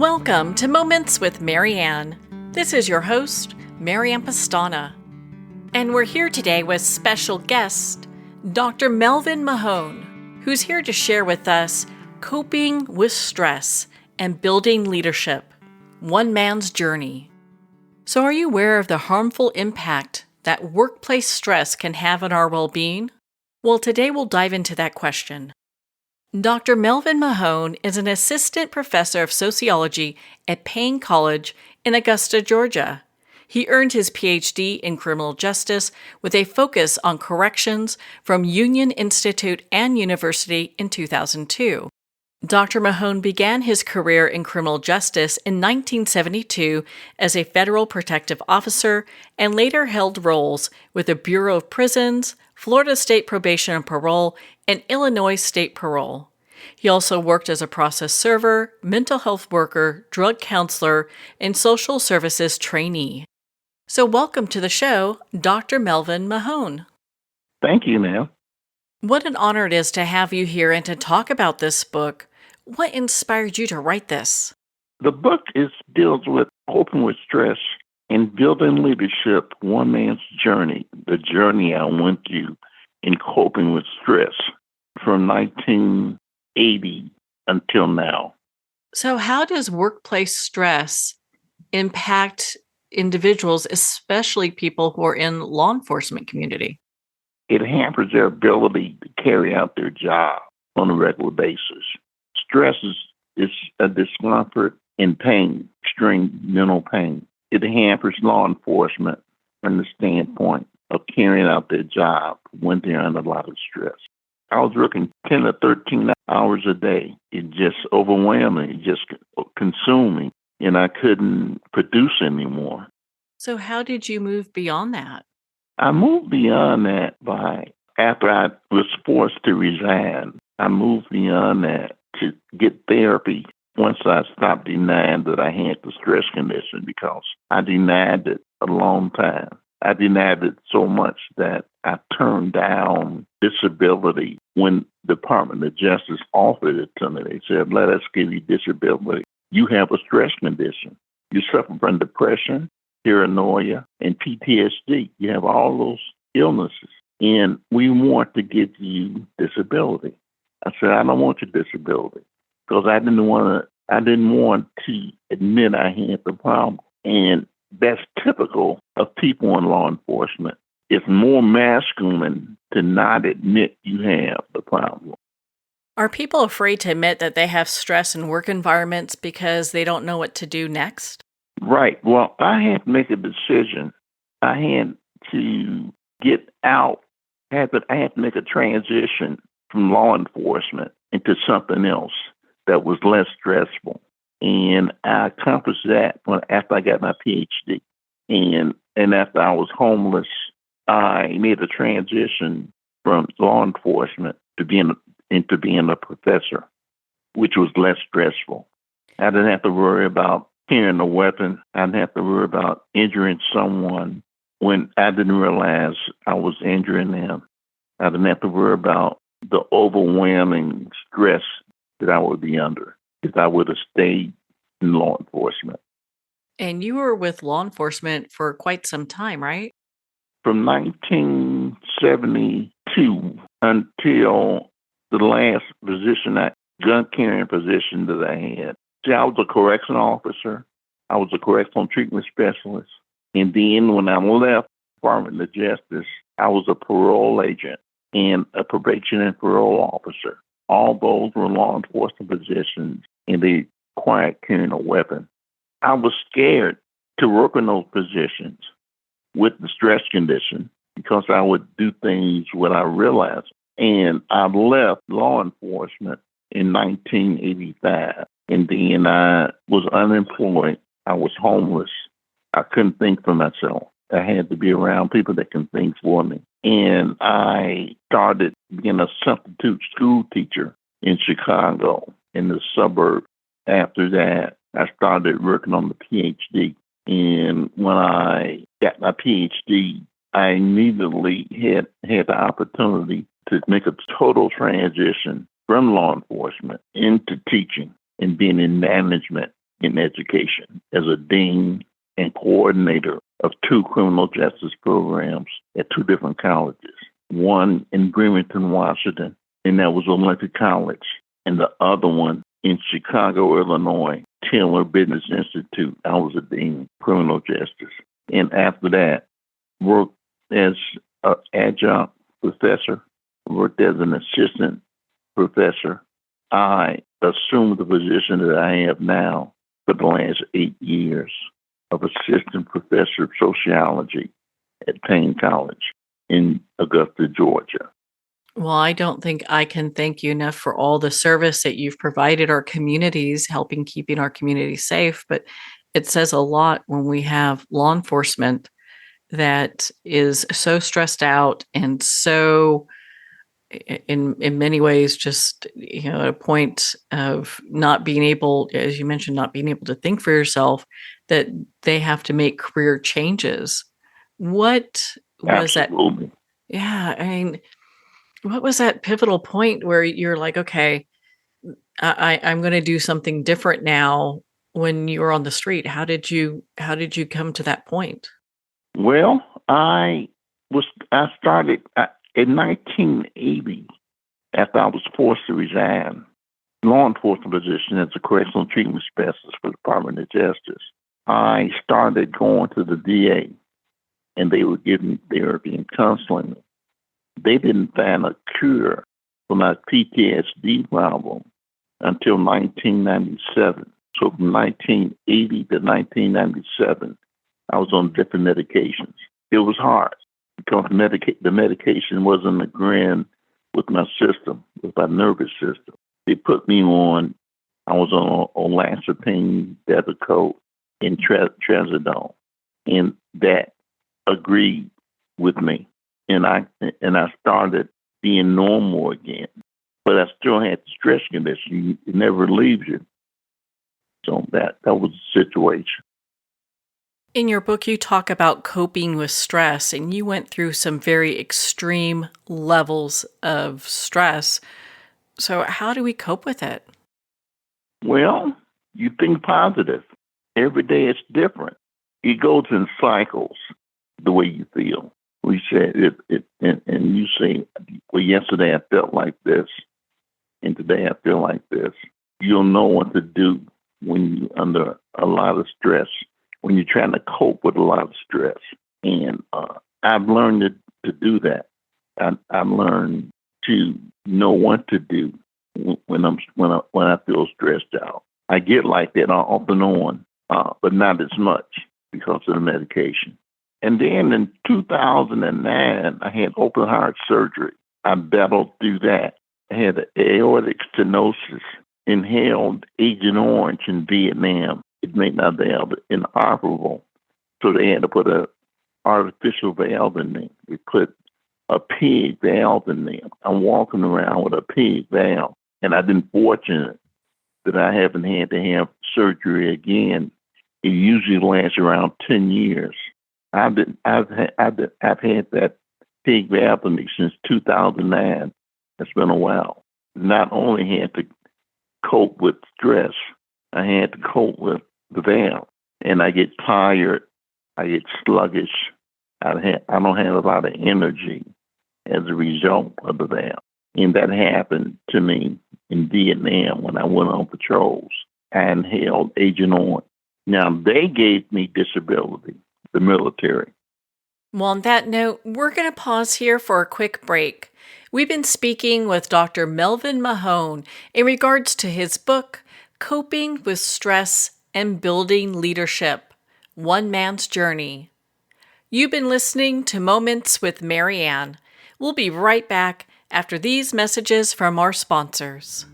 Welcome to Moments with Marianne. This is your host, Marianne Pastana. And we're here today with special guest, Dr. Melvin Mahone, who's here to share with us coping with stress and building leadership, one man's journey. So are you aware of the harmful impact that workplace stress can have on our well-being? Well, today we'll dive into that question. Dr. Melvin Mahone is an assistant professor of sociology at Payne College in Augusta, Georgia. He earned his PhD in criminal justice with a focus on corrections from Union Institute and University in 2002. Dr. Mahone began his career in criminal justice in 1972 as a federal protective officer and later held roles with the Bureau of Prisons, Florida State Probation and Parole, and Illinois State Parole. He also worked as a process server, mental health worker, drug counselor, and social services trainee. So welcome to the show, Dr. Melvin Mahone. Thank you, ma'am. What an honor it is to have you here and to talk about this book. What inspired you to write this? The book deals with coping with stress and building leadership, one man's journey, the journey I went through in coping with stress from 1980 until now. So how does workplace stress impact individuals, especially people who are in law enforcement community? It hampers their ability to carry out their job on a regular basis. Stress is a discomfort and pain, extreme mental pain. It hampers law enforcement from the standpoint of carrying out their job when they're under a lot of stress. I was working 10 to 13 hours a day. It just overwhelming, it just consuming, and I couldn't produce anymore. So how did you move beyond that? I moved beyond that after I was forced to resign, I moved beyond that to get therapy once I stopped denying that I had the stress condition, because I denied it a long time. I denied it so much that I turned down disability when the Department of Justice offered it to me. They said, let us give you disability. You have a stress condition. You suffer from depression, paranoia, and PTSD. You have all those illnesses, and we want to give you disability. I said, I don't want your disability, because I didn't want to admit I had the problem. And that's typical of people in law enforcement. It's more masculine to not admit you have the problem. Are people afraid to admit that they have stress in work environments because they don't know what to do next? Right. Well, I had to make a decision. I had to get out. I had to make a transition from law enforcement into something else that was less stressful. And I accomplished that after I got my PhD. And after I was homeless, I made a transition from law enforcement to being a professor, which was less stressful. I didn't have to worry about carrying a weapon. I didn't have to worry about injuring someone when I didn't realize I was injuring them. I didn't have to worry about the overwhelming stress that I would be under if I would have stayed in law enforcement. And you were with law enforcement for quite some time, right? From 1972 until the last gun carrying position that I had. See, I was a correction officer. I was a correctional treatment specialist. And then when I left the Department of Justice, I was a parole agent and a probation and parole officer. All those were law enforcement positions, and they required carrying a weapon. I was scared to work in those positions with the stress condition because I would do things without realizing. And I left law enforcement in 1985, and then I was unemployed. I was homeless. I couldn't think for myself. I had to be around people that can think for me. And I started being a substitute school teacher in Chicago, in the suburbs. After that, I started working on the PhD. And when I got my PhD, I immediately had the opportunity to make a total transition from law enforcement into teaching and being in management in education as a dean and coordinator of 2 criminal justice programs at 2 different colleges. One in Bremerton, Washington, and that was Olympic College, and the other one in Chicago, Illinois, Taylor Business Institute. I was a dean of criminal justice. And after that, worked as an adjunct professor, worked as an assistant professor. I assumed the position that I have now for the last 8 years of assistant professor of sociology at Payne College in Augusta, Georgia. Well, I don't think I can thank you enough for all the service that you've provided our communities, helping keeping our communities safe. But it says a lot when we have law enforcement that is so stressed out and so, in many ways, just at a point of not being able, as you mentioned, not being able to think for yourself, that they have to make career changes. What was Absolutely. that? Yeah, I mean, what was that pivotal point where you're like, okay, I'm going to do something different now? When you were on the street, how did you come to that point? Well, I started in 1980 after I was forced to resign law enforcement position as a correctional treatment specialist for the Department of Justice. I started going to the DA, and they were being counseling. They didn't find a cure for my PTSD problem until 1997. So from 1980 to 1997, I was on different medications. It was hard because the medication wasn't agreeing with my system, with my nervous system. They put me on, I was on olanzapine, Depakote, and trazodone, and that agreed with me. And I started being normal again. But I still had the stress condition. It never leaves you. So that was the situation. In your book, you talk about coping with stress, and you went through some very extreme levels of stress. So how do we cope with it? Well, you think positive. Every day it's different. It goes in cycles, the way you feel. We said it and you say, well, yesterday I felt like this, and today I feel like this. You'll know what to do when you're under a lot of stress, when you're trying to cope with a lot of stress. And I've learned to do that. I've learned to know what to do when I feel stressed out. I get like that off and on, but not as much because of the medication. And then in 2009, I had open heart surgery. I battled through that. I had an aortic stenosis, inhaled Agent Orange in Vietnam. It made my valve inoperable. So they had to put an artificial valve in me. They put a pig valve in me. I'm walking around with a pig valve. And I've been fortunate that I haven't had to have surgery again. It usually lasts around 10 years. I've had that pig valve in me since 2009. It's been a while. Not only had to cope with stress, I had to cope with the valve. And I get tired. I get sluggish. I don't have a lot of energy as a result of the valve. And that happened to me in Vietnam when I went on patrols. I inhaled Agent Orange. Now, they gave me disability, the military. Well, on that note, we're going to pause here for a quick break. We've been speaking with Dr. Melvin Mahone in regards to his book, Coping with Stress and Building Leadership, One Man's Journey. You've been listening to Moments with Mary Ann. We'll be right back after these messages from our sponsors.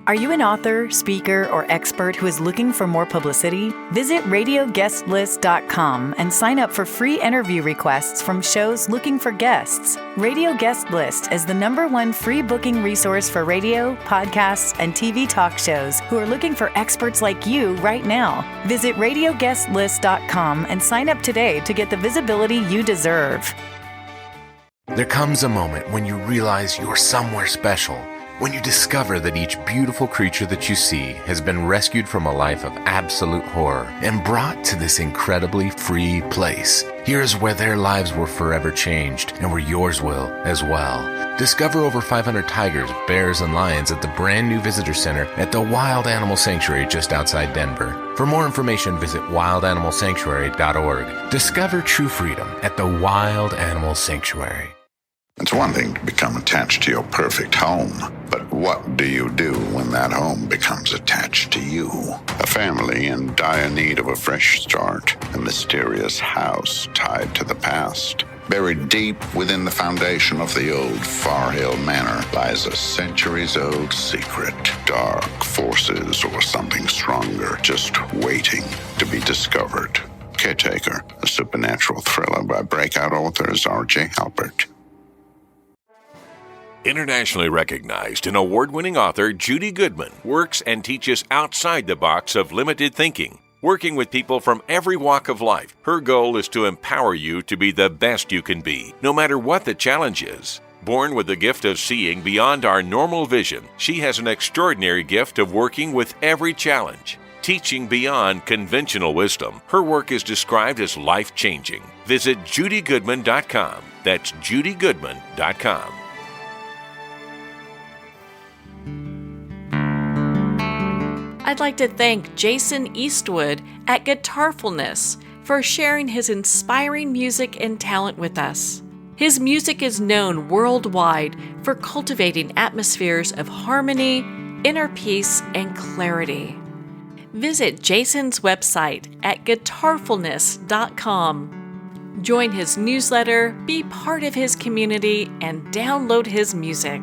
Are you an author, speaker, or expert who is looking for more publicity? Visit radioguestlist.com and sign up for free interview requests from shows looking for guests. Radio Guest List is the #1 free booking resource for radio, podcasts, and TV talk shows who are looking for experts like you right now. Visit radioguestlist.com and sign up today to get the visibility you deserve. There comes a moment when you realize you're somewhere special, when you discover that each beautiful creature that you see has been rescued from a life of absolute horror and brought to this incredibly free place. Here's where their lives were forever changed and where yours will as well. Discover over 500 tigers, bears, and lions at the brand new visitor center at the Wild Animal Sanctuary just outside Denver. For more information, visit wildanimalsanctuary.org. Discover true freedom at the Wild Animal Sanctuary. It's one thing to become attached to your perfect home, but what do you do when that home becomes attached to you? A family in dire need of a fresh start, a mysterious house tied to the past. Buried deep within the foundation of the old Far Hill Manor lies a centuries-old secret. Dark forces or something stronger just waiting to be discovered. Caretaker, a supernatural thriller by breakout authors R.J. Halpert. Internationally recognized and award-winning author Judy Goodman works and teaches outside the box of limited thinking. Working with people from every walk of life, her goal is to empower you to be the best you can be, no matter what the challenge is. Born with the gift of seeing beyond our normal vision, she has an extraordinary gift of working with every challenge. Teaching beyond conventional wisdom, her work is described as life-changing. Visit judygoodman.com. That's judygoodman.com. I'd like to thank Jason Eastwood at Guitarfulness for sharing his inspiring music and talent with us. His music is known worldwide for cultivating atmospheres of harmony, inner peace, and clarity. Visit Jason's website at guitarfulness.com. Join his newsletter, be part of his community, and download his music.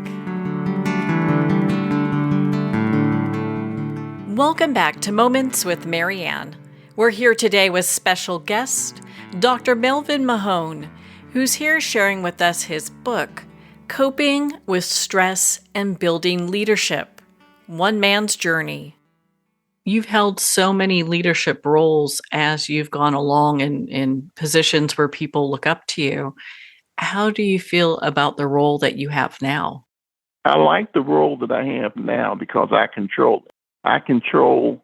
Welcome back to Moments with Mary Ann. We're here today with special guest, Dr. Melvin Mahone, who's here sharing with us his book, Coping with Stress and Building Leadership, One Man's Journey. You've held so many leadership roles as you've gone along in positions where people look up to you. How do you feel about the role that you have now? I like the role that I have now because I control it. I control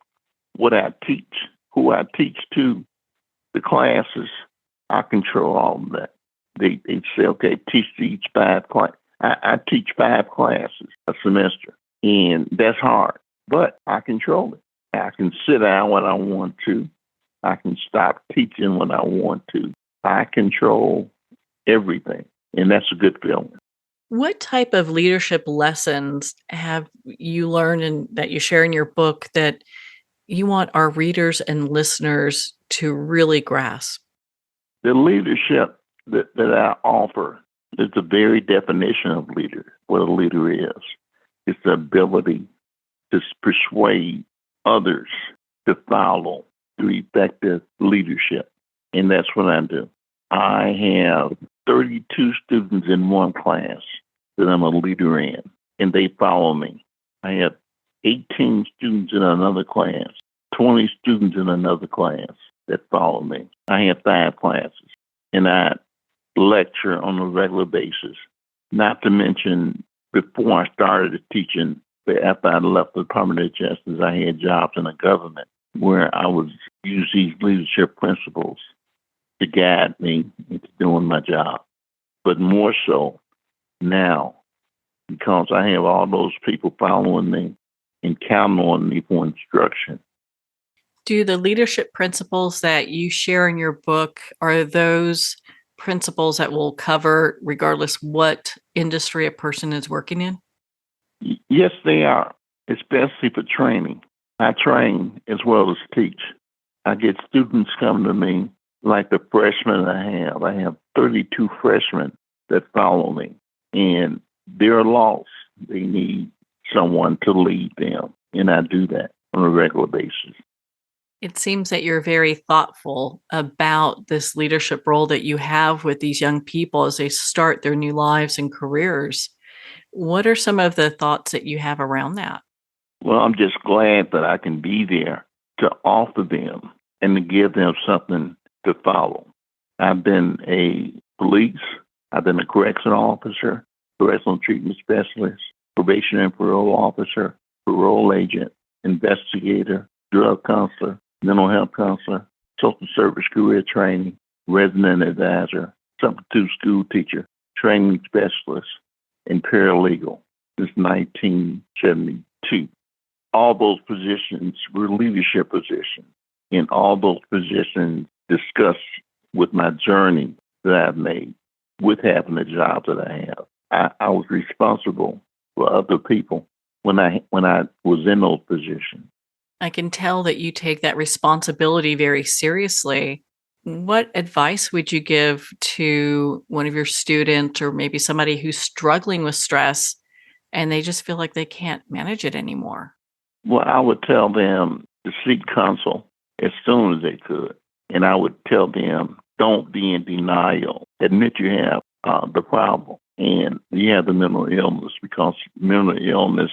what I teach, who I teach to, the classes. I control all of that. They say, okay, teach each 5 classes. I teach 5 classes a semester, and that's hard, but I control it. I can sit down when I want to. I can stop teaching when I want to. I control everything, and that's a good feeling. What type of leadership lessons have you learned and that you share in your book that you want our readers and listeners to really grasp? The leadership that I offer is the very definition of leader, what a leader is. It's the ability to persuade others to follow through effective leadership. And that's what I do. I have 32 students in one class that I'm a leader in, and they follow me. I have 18 students in another class, 20 students in another class that follow me. I have 5 classes, and I lecture on a regular basis. Not to mention, before I started teaching, but after I left the Department of Justice, I had jobs in the government where I would use these leadership principles to guide me into doing my job. But more so now, because I have all those people following me and counting on me for instruction. Do the leadership principles that you share in your book, are those principles that will cover regardless what industry a person is working in? Yes, they are, especially for training. I train as well as teach. I get students come to me like the freshmen I have. I have 32 freshmen that follow me, and they're lost. They need someone to lead them, and I do that on a regular basis. It seems that you're very thoughtful about this leadership role that you have with these young people as they start their new lives and careers. What are some of the thoughts that you have around that? Well, I'm just glad that I can be there to offer them and to give them something to follow. I've been a police, I've been a correctional officer, correctional treatment specialist, probation and parole officer, parole agent, investigator, drug counselor, mental health counselor, social service career training, resident advisor, substitute school teacher, training specialist, and paralegal since 1972. All those positions were leadership positions, and all those positions discussed with my journey that I've made with having the job that I have. I was responsible for other people when I was in those positions. I can tell that you take that responsibility very seriously. What advice would you give to one of your students or maybe somebody who's struggling with stress and they just feel like they can't manage it anymore? Well, I would tell them to seek counsel as soon as they could. And I would tell them, don't be in denial. Admit you have the problem and you have the mental illness, because mental illness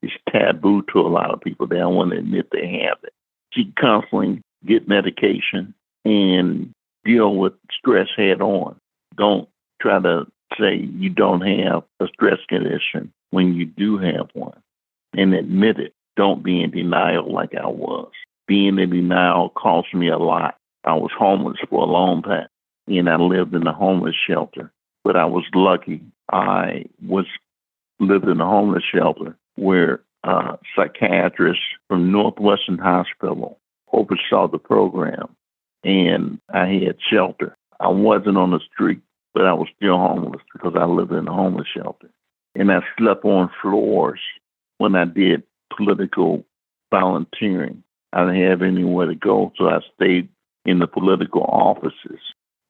is taboo to a lot of people. They don't want to admit they have it. Seek counseling, get medication, and deal with stress head on. Don't try to say you don't have a stress condition when you do have one, and admit it. Don't be in denial like I was. Being in denial cost me a lot. I was homeless for a long time, and I lived in a homeless shelter. But I was lucky. I lived in a homeless shelter where a psychiatrist from Northwestern Hospital oversaw the program, and I had shelter. I wasn't on the street, but I was still homeless because I lived in a homeless shelter. And I slept on floors when I did political volunteering. I didn't have anywhere to go, so I stayed in the political offices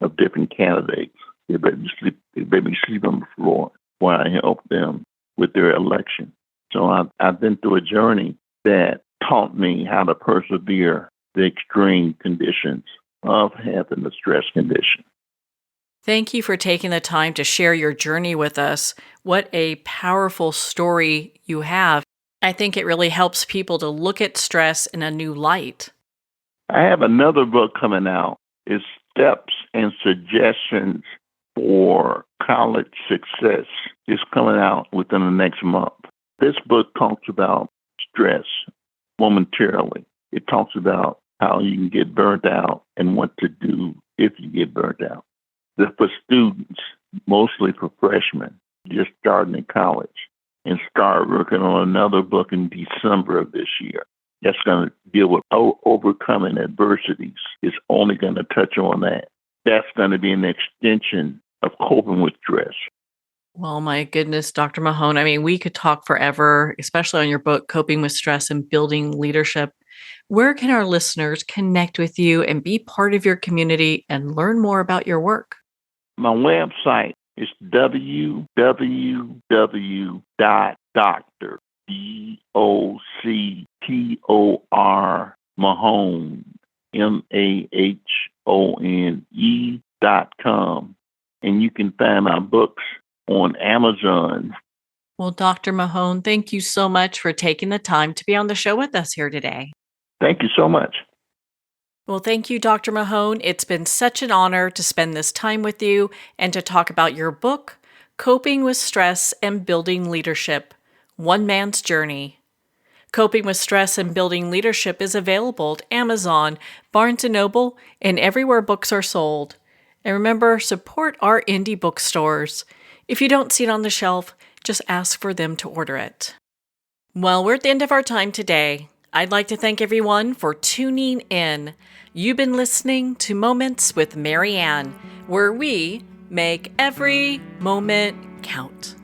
of different candidates. They made me sleep on the floor while I helped them with their election. So I've been through a journey that taught me how to persevere the extreme conditions of having a stress condition. Thank you for taking the time to share your journey with us. What a powerful story you have. I think it really helps people to look at stress in a new light. I have another book coming out. It's Steps and Suggestions for College Success. It's coming out within the next month. This book talks about stress momentarily. It talks about how you can get burnt out and what to do if you get burnt out. For students, mostly for freshmen, just starting in college, and start working on another book in December of this year. That's going to deal with overcoming adversities. It's only going to touch on that. That's going to be an extension of coping with stress. Well, my goodness, Dr. Mahone, I mean, we could talk forever, especially on your book, Coping with Stress and Building Leadership. Where can our listeners connect with you and be part of your community and learn more about your work? My website is www.doctor, DOCTOR, Mahone, MAHONE.com. And you can find my books on Amazon. Well, Dr. Mahone, thank you so much for taking the time to be on the show with us here today. Thank you so much. Well, thank you, Dr. Mahone. It's been such an honor to spend this time with you and to talk about your book, Coping with Stress and Building Leadership, One Man's Journey. Coping with Stress and Building Leadership is available at Amazon, Barnes & Noble, and everywhere books are sold. And remember, support our indie bookstores. If you don't see it on the shelf, just ask for them to order it. Well, we're at the end of our time today. I'd like to thank everyone for tuning in. You've been listening to Moments with Mary Ann, where we make every moment count.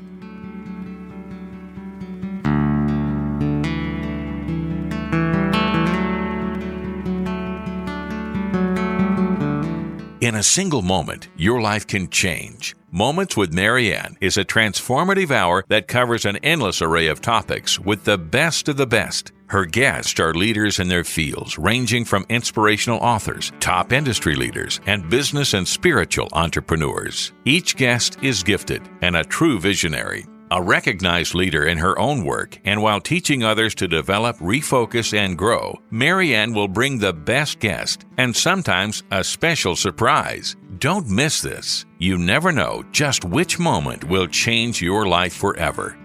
In a single moment, your life can change. Moments with Mary Ann is a transformative hour that covers an endless array of topics with the best of the best. Her guests are leaders in their fields, ranging from inspirational authors, top industry leaders, and business and spiritual entrepreneurs. Each guest is gifted and a true visionary, a recognized leader in her own work, and while teaching others to develop, refocus, and grow, Mary Ann will bring the best guest and sometimes a special surprise. Don't miss this. You never know just which moment will change your life forever.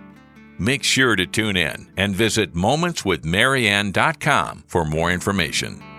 Make sure to tune in and visit momentswithmarianne.com for more information.